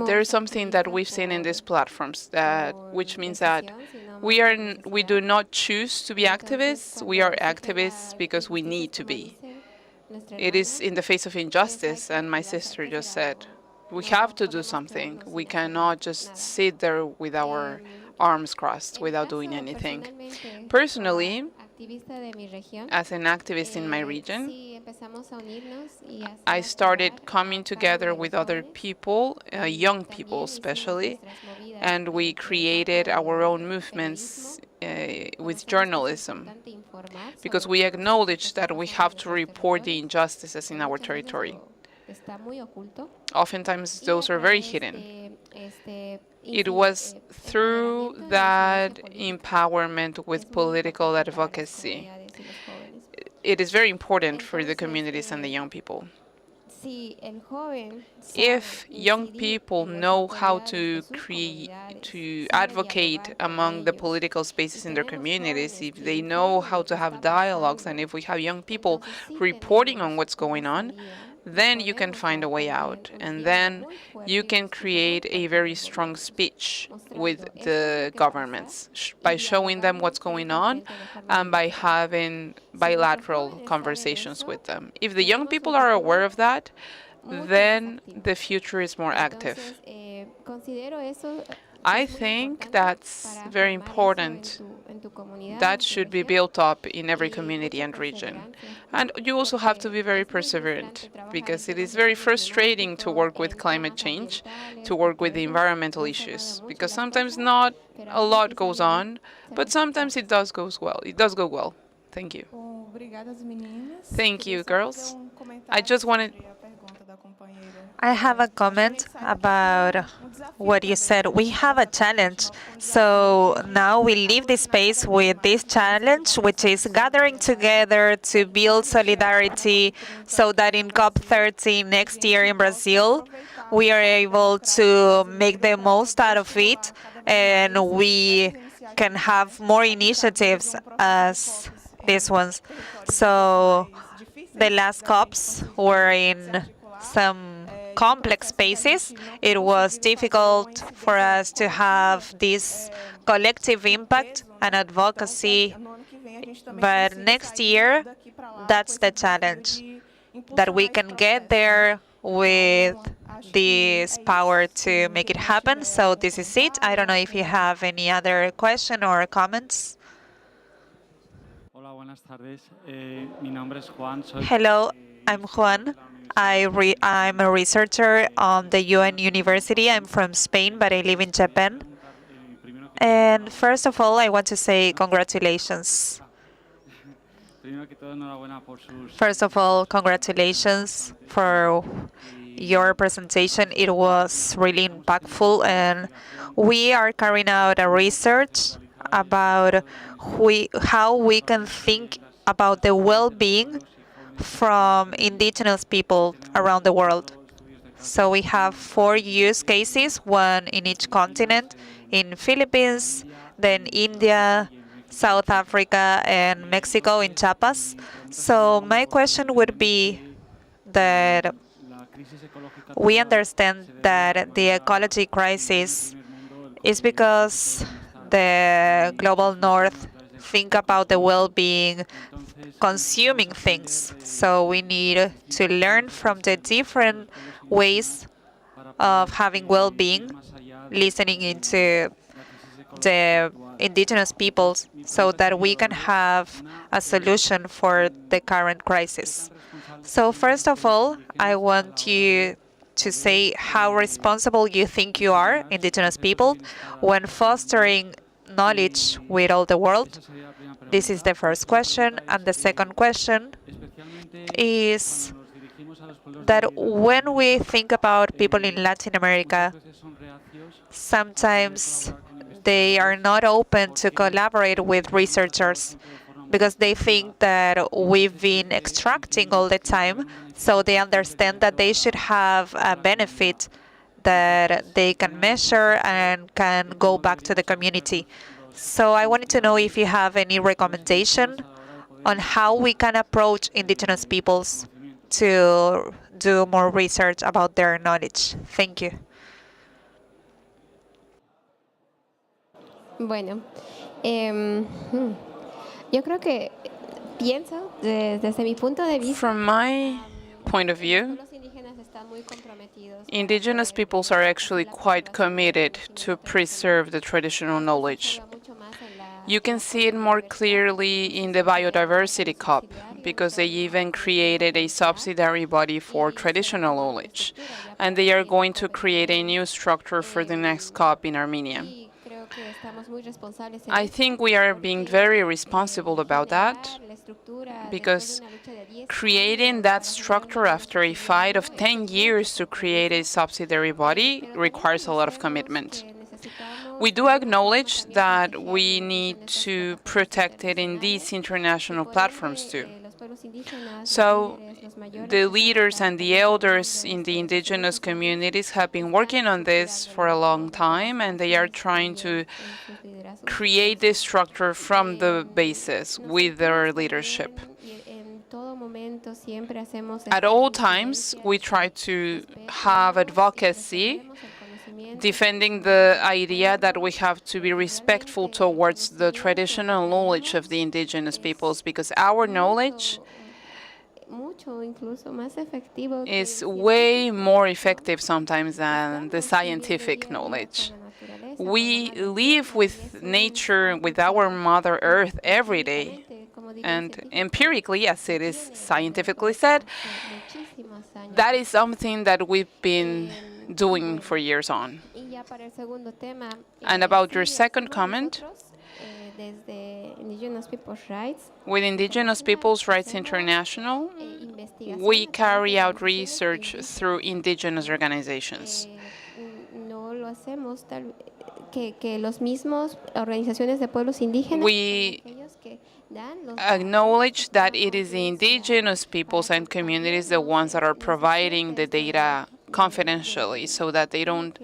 There's something that we've seen in these platforms, which means that we do not choose to be activists. We are activists because we need to be. It is in the face of injustice, and my sister just said, we have to do something. We cannot just sit there with our arms crossed without doing anything. Personally, as an activist in my region, I started coming together with other people, young people especially, and we created our own movements with journalism, because we acknowledge that we have to report the injustices in our territory. Oftentimes, those are very hidden. It was through that empowerment with political advocacy. It is very important for the communities and the young people. If young people know how to advocate among the political spaces in their communities, if they know how to have dialogues, and if we have young people reporting on what's going on, then you can find a way out. And then you can create a very strong speech with the governments by showing them what's going on and by having bilateral conversations with them. If the young people are aware of that, then the future is more active. I think that's very important. That should be built up in every community and region. And you also have to be very perseverant, because it is very frustrating to work with climate change, to work with the environmental issues, because sometimes not a lot goes on, but sometimes it does go well. It does go well. Thank you. Thank you, girls. I have a comment about what you said. We have a challenge. So now we leave this space with this challenge, which is gathering together to build solidarity so that in COP30 next year in Brazil, we are able to make the most out of it, and we can have more initiatives as these ones. So the last COPs were in some complex spaces. It was difficult for us to have this collective impact and advocacy, but next year, that's the challenge, that we can get there with this power to make it happen. So this is it. I don't know if you have any other question or comments. Hello, I'm Juan. I'm a researcher on the UN University. I'm from Spain, but I live in Japan. And first of all, I want to say congratulations. First of all, congratulations for your presentation. It was really impactful, and we are carrying out a research about how we can think about the well-being from indigenous people around the world. So we have 4 use cases, one in each continent, in Philippines, then India, South Africa, and Mexico in Chiapas. So my question would be that we understand that the ecology crisis is because the global north think about the well-being, consuming things. So we need to learn from the different ways of having well-being, listening into the indigenous peoples, so that we can have a solution for the current crisis. So first of all, I want you to say how responsible you think you are, indigenous people, when fostering knowledge with all the world. This is the first question. And the second question is that when we think about people in Latin America, sometimes they are not open to collaborate with researchers because they think that we've been extracting all the time, so they understand that they should have a benefit that they can measure and can go back to the community. So I wanted to know if you have any recommendation on how we can approach indigenous peoples to do more research about their knowledge. Thank you. Bueno, yo creo que pienso desde mi punto de vista. From my point of view, Indigenous peoples are actually quite committed to preserve the traditional knowledge. You can see it more clearly in the Biodiversity Cup, because they even created a subsidiary body for traditional knowledge, and they are going to create a new structure for the next COP in Armenia. I think we are being very responsible about that, because creating that structure after a fight of 10 years to create a subsidiary body requires a lot of commitment. We do acknowledge that we need to protect it in these international platforms too. So the leaders and the elders in the indigenous communities have been working on this for a long time, and they are trying to create this structure from the basis with their leadership. At all times, we try to have advocacy defending the idea that we have to be respectful towards the traditional knowledge of the indigenous peoples, because our knowledge is way more effective sometimes than the scientific knowledge. We live with nature, with our Mother Earth every day. And empirically, as it is scientifically said, that is something that we've been doing for years on. And about your second comment, with Indigenous Peoples' Rights International, we carry out research through indigenous organizations. We acknowledge that it is the indigenous peoples and communities the ones that are providing the data confidentially, so that they don't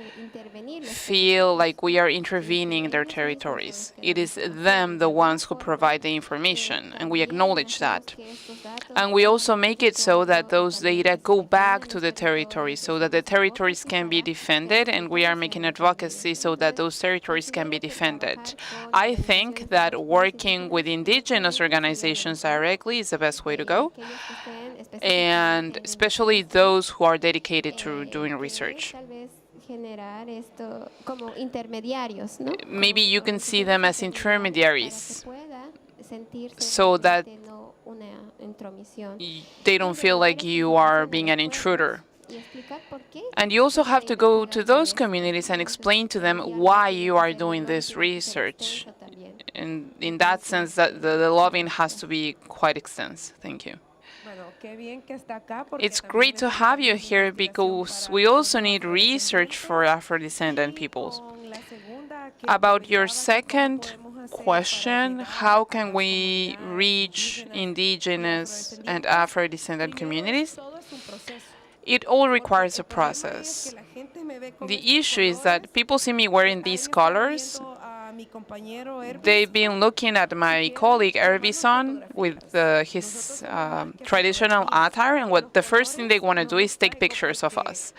feel like we are intervening in their territories. It is them, the ones who provide the information, and we acknowledge that. And we also make it so that those data go back to the territories, so that the territories can be defended, and we are making advocacy so that those territories can be defended. I think that working with indigenous organizations directly is the best way to go, and especially those who are dedicated to doing research. Maybe you can see them as intermediaries, so that they don't feel like you are being an intruder. And you also have to go to those communities and explain to them why you are doing this research. And in that sense, that the lobbying has to be quite extensive. Thank you. It's great to have you here, because we also need research for Afro-descendant peoples. About your second question, how can we reach indigenous and Afro-descendant communities? It all requires a process. The issue is that people see me wearing these colors. They've been looking at my colleague Ervison with his traditional attire, and the first thing they want to do is take pictures of us.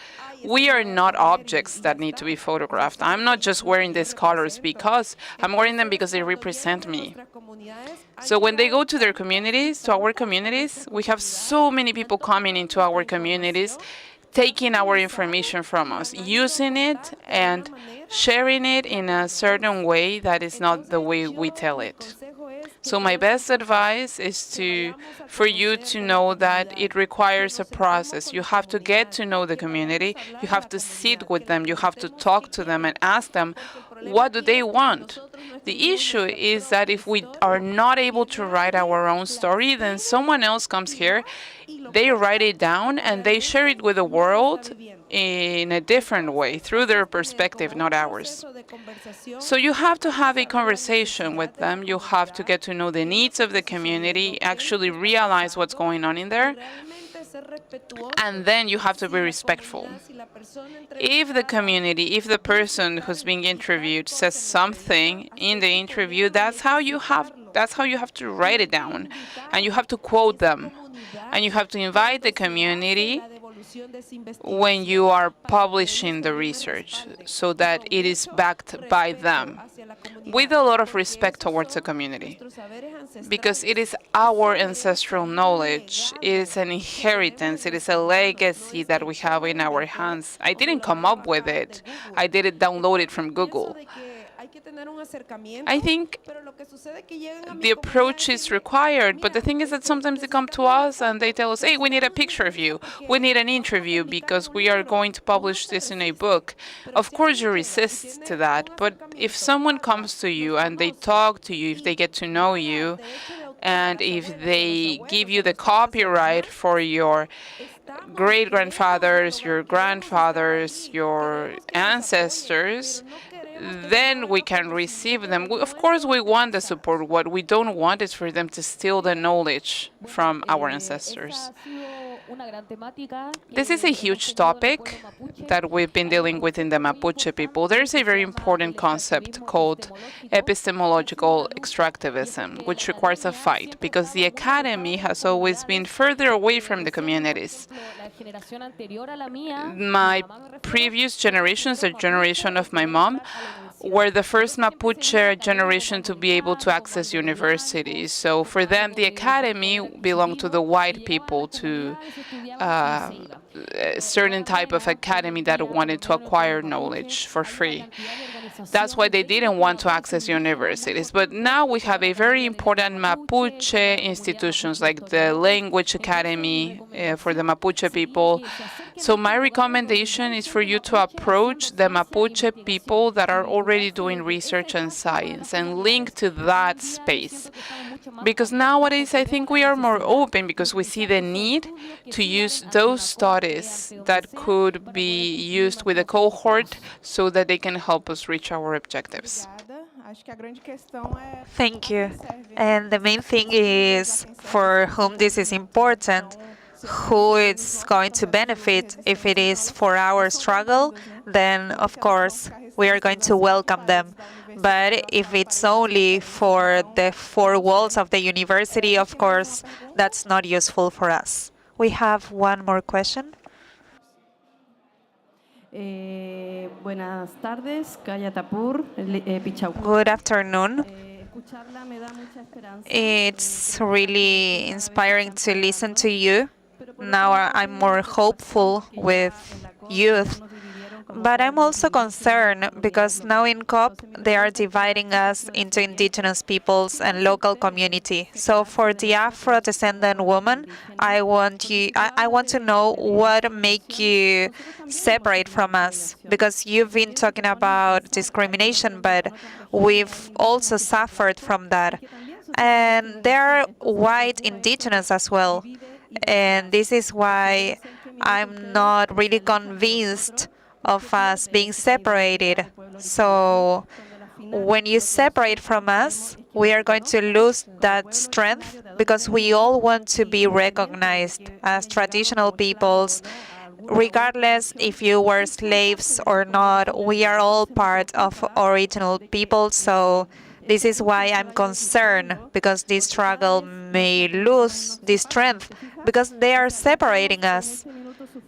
We are not objects that need to be photographed. I'm not just wearing these colors because I'm wearing them because they represent me. So when they go to their communities, to our communities, we have so many people coming into our communities, taking our information from us, using it and sharing it in a certain way that is not the way we tell it. So my best advice is for you to know that it requires a process. You have to get to know the community, you have to sit with them, you have to talk to them and ask them, what do they want? The issue is that if we are not able to write our own story, then someone else comes here, they write it down, and they share it with the world in a different way, through their perspective, not ours. So you have to have a conversation with them, you have to get to know the needs of the community, actually realize what's going on in there, and then you have to be respectful. If the community, if the person who's being interviewed says something in the interview, that's how you have That's how you have to write it down. And you have to quote them. And you have to invite the community when you are publishing the research so that it is backed by them with a lot of respect towards the community. Because it is our ancestral knowledge, it is an inheritance, it is a legacy that we have in our hands. I didn't come up with it. I didn't download it from Google. I think the approach is required, but the thing is that sometimes they come to us and they tell us, hey, we need a picture of you, we need an interview because we are going to publish this in a book. Of course you resist to that, but if someone comes to you and they talk to you, if they get to know you, and if they give you the copyright for your great-grandfathers, your grandfathers, your ancestors, then we can receive them. Of course, we want the support. What we don't want is for them to steal the knowledge from our ancestors. This is a huge topic that we've been dealing with in the Mapuche people. There's a very important concept called epistemological extractivism, which requires a fight, because the academy has always been further away from the communities. My previous generations, the generation of my mom, were the first Mapuche generation to be able to access universities. So for them, the academy belonged to the white people, to a certain type of academy that wanted to acquire knowledge for free. That's why they didn't want to access universities. But now we have a very important Mapuche institutions, like the Language Academy for the Mapuche people. So my recommendation is for you to approach the Mapuche people that are already doing research and science and link to that space. Because nowadays I think we are more open because we see the need to use those studies that could be used with a cohort so that they can help us reach our objectives. Thank you. And the main thing is for whom this is important, who is going to benefit. If it is for our struggle, then of course we are going to welcome them. But if it's only for the four walls of the university, of course, that's not useful for us. We have one more question. Buenas tardes, Kaya Tapur, Pichauco. Good afternoon. It's really inspiring to listen to you. Now I'm more hopeful with youth. But I'm also concerned because now in COP they are dividing us into indigenous peoples and local community. So for the Afro-descendant woman, I want to know what make you separate from us, because you've been talking about discrimination, but we've also suffered from that. And there are white indigenous as well. And this is why I'm not really convinced of us being separated. So when you separate from us, we are going to lose that strength, because we all want to be recognized as traditional peoples. Regardless if you were slaves or not, we are all part of original people. So this is why I'm concerned, because this struggle may lose this strength, because they are separating us.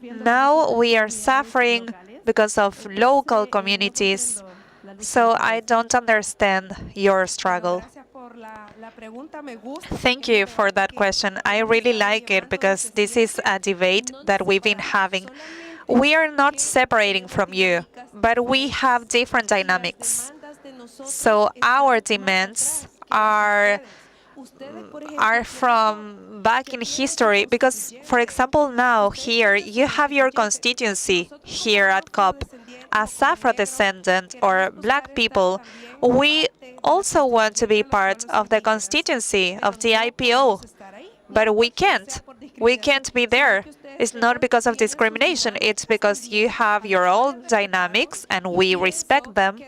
Now we are suffering because of local communities. So I don't understand your struggle. Thank you for that question. I really like it because this is a debate that we've been having. We are not separating from you, but we have different dynamics. So our demands are from back in history, because, for example, now here you have your constituency here at COP. As Afro-descendant or Black people, we also want to be part of the constituency of the IPO, but we can't. We can't be there. It's not because of discrimination, it's because you have your own dynamics and we respect them.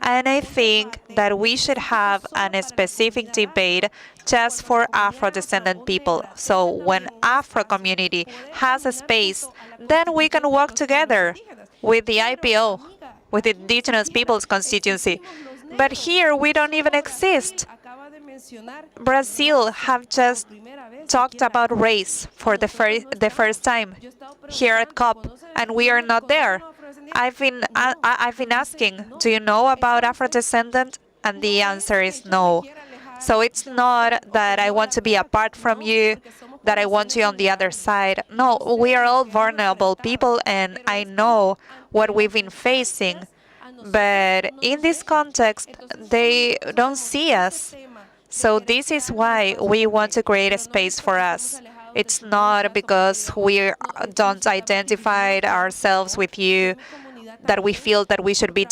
And I think that we should have a specific debate just for Afro-descendant people. So when Afro community has a space, then we can work together with the IPO, with Indigenous Peoples constituency. But here we don't even exist. Brazil have just talked about race for the first time here at COP, and we are not there. I've been asking, do you know about afrodescendant? And the answer is no. So it's not that I want to be apart from you, that I want you on the other side. No, we are all vulnerable people, and I know what we've been facing. But in this context, they don't see us. So this is why we want to create a space for us. It's not because we don't identify ourselves with you that we feel that we should be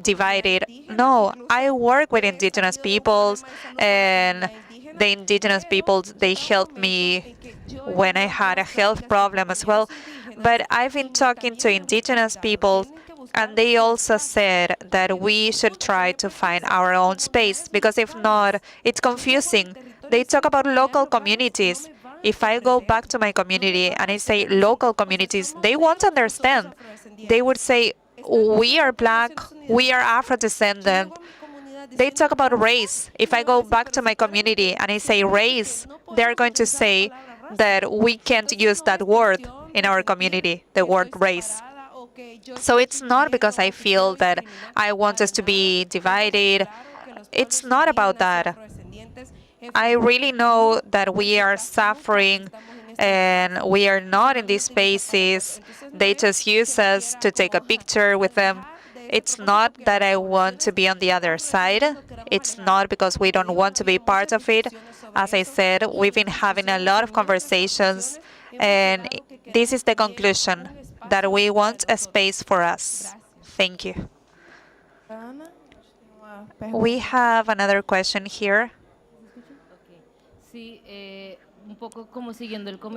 divided. No, I work with Indigenous peoples, and the Indigenous peoples, they helped me when I had a health problem as well. But I've been talking to Indigenous people, and they also said that we should try to find our own space, because if not, it's confusing. They talk about local communities. If I go back to my community and I say local communities, they won't understand. They would say, we are black, we are Afro-descendant. They talk about race. If I go back to my community and I say race, they're going to say that we can't use that word in our community, the word race. So it's not because I feel that I want us to be divided. It's not about that. I really know that we are suffering and we are not in these spaces. They just use us to take a picture with them. It's not that I want to be on the other side. It's not because we don't want to be part of it. As I said, we've been having a lot of conversations, and this is the conclusion, that we want a space for us. Thank you. We have another question here.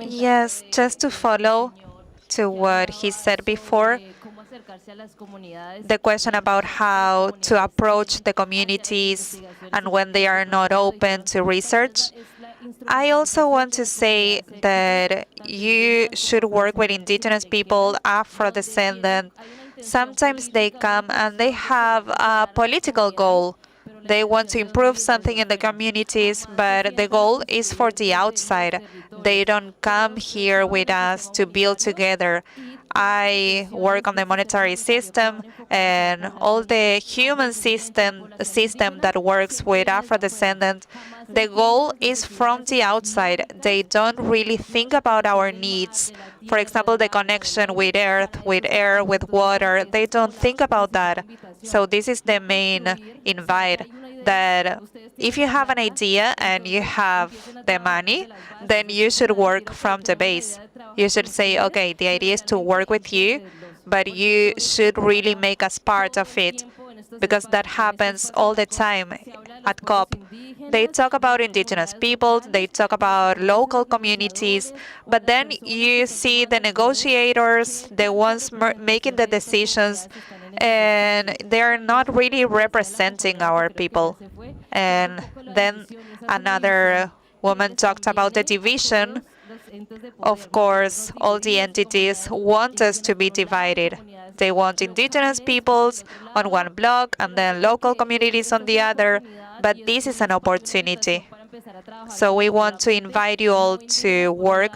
Yes, just to follow to what he said before, the question about how to approach the communities and when they are not open to research. I also want to say that you should work with Indigenous people, Afro-descendant. Sometimes they come and they have a political goal. They want to improve something in the communities, but the goal is for the outside. They don't come here with us to build together. I work on the monetary system and all the human system that works with Afro-descendants. The goal is from the outside. They don't really think about our needs. For example, the connection with earth, with air, with water. They don't think about that. So this is the main invite, that if you have an idea and you have the money, then you should work from the base. You should say, okay, the idea is to work with you, but you should really make us part of it, because that happens all the time at COP. They talk about Indigenous people, they talk about local communities, but then you see the negotiators, the ones making the decisions, and they're not really representing our people. And then another woman talked about the division. Of course, all the entities want us to be divided. They want Indigenous peoples on one block and then local communities on the other, but this is an opportunity. So we want to invite you all to work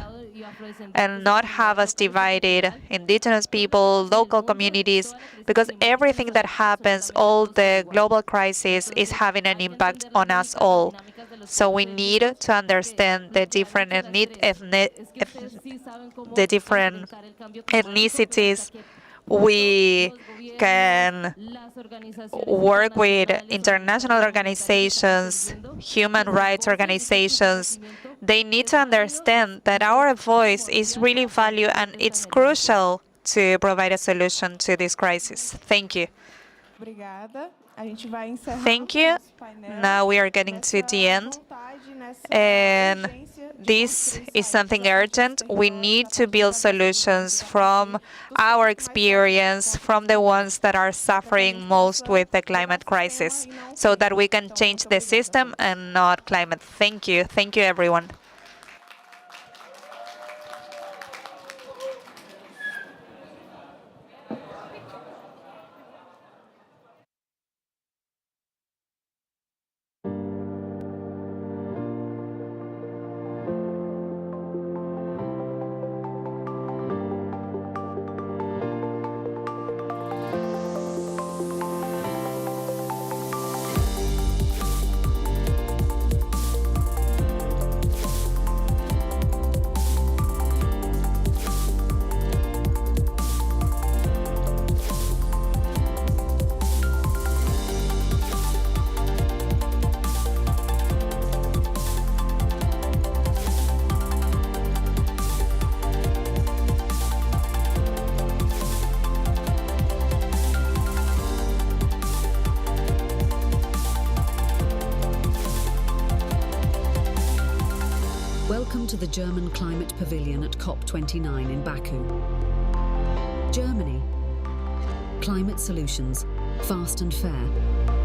and not have us divided, Indigenous people, local communities, because everything that happens, all the global crisis, is having an impact on us all. So we need to understand the different ethnicities. We can work with international organizations, human rights organizations. They need to understand that our voice is really valued and it's crucial to provide a solution to this crisis. Thank you. Thank you. Now we are getting to the end. And this is something urgent. We need to build solutions from our experience, from the ones that are suffering most with the climate crisis, so that we can change the system and not climate. Thank you. Thank you, everyone. to the German Climate Pavilion at COP29 in Baku. Germany. Climate solutions, fast and fair.